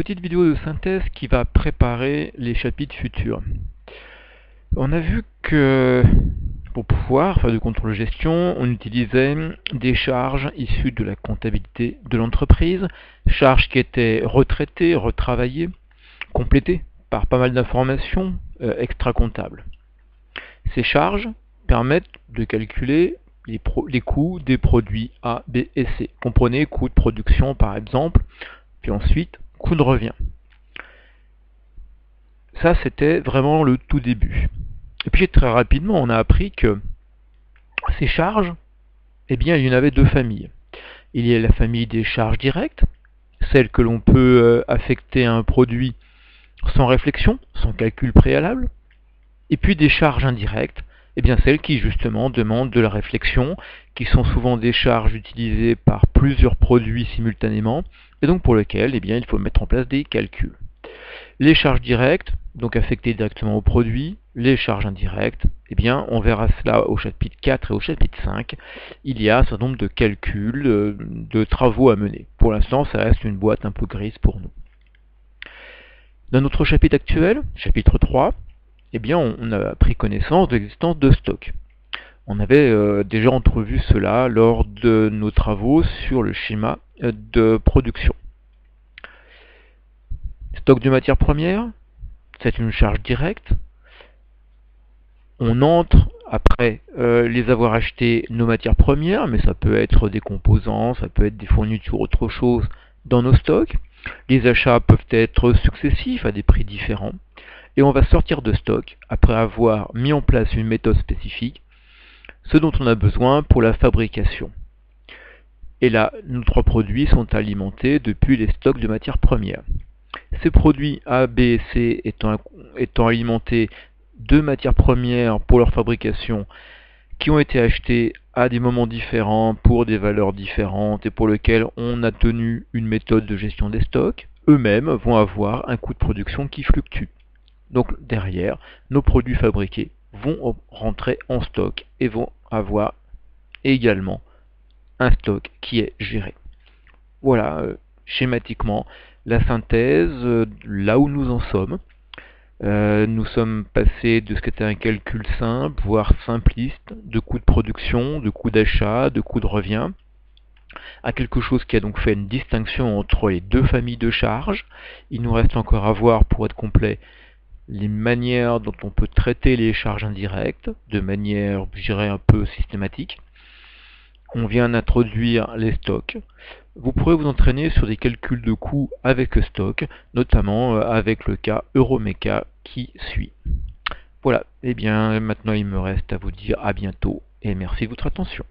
petite vidéo de synthèse qui va préparer les chapitres futurs. On a vu que pour pouvoir faire du contrôle gestion, on utilisait des charges issues de la comptabilité de l'entreprise, charges qui étaient retraitées, retravaillées, complétées par pas mal d'informations extra-comptables. Ces charges permettent de calculer les coûts des produits A, B et C. Comprenez coût de production par exemple, puis ensuite coût de revient. Ça, c'était vraiment le tout début. Et puis très rapidement, on a appris que ces charges, eh bien, il y en avait deux familles. Il y a la famille des charges directes, celles que l'on peut affecter à un produit sans réflexion, sans calcul préalable, et puis des charges indirectes, eh bien celles qui justement demandent de la réflexion, qui sont souvent des charges utilisées par plusieurs produits simultanément, et donc pour lesquelles eh bien, il faut mettre en place des calculs. Les charges directes, donc affectées directement au produit, les charges indirectes, eh bien, on verra cela au chapitre 4 et au chapitre 5. Il y a un certain nombre de calculs, de travaux à mener. Pour l'instant, ça reste une boîte un peu grise pour nous. Dans notre chapitre actuel, chapitre 3, eh bien, on a pris connaissance de l'existence de stocks. On avait déjà entrevu cela lors de nos travaux sur le schéma de production. Stock de matières premières, c'est une charge directe. On entre après les avoir acheté nos matières premières, mais ça peut être des composants, ça peut être des fournitures, autre chose dans nos stocks. Les achats peuvent être successifs à des prix différents. Et on va sortir de stock après avoir mis en place une méthode spécifique, ce dont on a besoin pour la fabrication. Et là, nos trois produits sont alimentés depuis les stocks de matières premières. Ces produits A, B et C étant alimentés de matières premières pour leur fabrication, qui ont été achetées à des moments différents, pour des valeurs différentes et pour lesquelles on a tenu une méthode de gestion des stocks, eux-mêmes vont avoir un coût de production qui fluctue. Donc derrière, nos produits fabriqués vont rentrer en stock et vont avoir également un stock qui est géré. Voilà, schématiquement, la synthèse, là où nous en sommes. Nous sommes passés de ce qu'était un calcul simple, voire simpliste, de coût de production, de coût d'achat, de coût de revient, à quelque chose qui a donc fait une distinction entre les deux familles de charges. Il nous reste encore à voir, pour être complet, les manières dont on peut traiter les charges indirectes, de manière, je dirais, un peu systématique. On vient d'introduire les stocks. Vous pourrez vous entraîner sur des calculs de coûts avec stock, notamment avec le cas Euromeca qui suit. Voilà, et bien maintenant il me reste à vous dire à bientôt et merci de votre attention.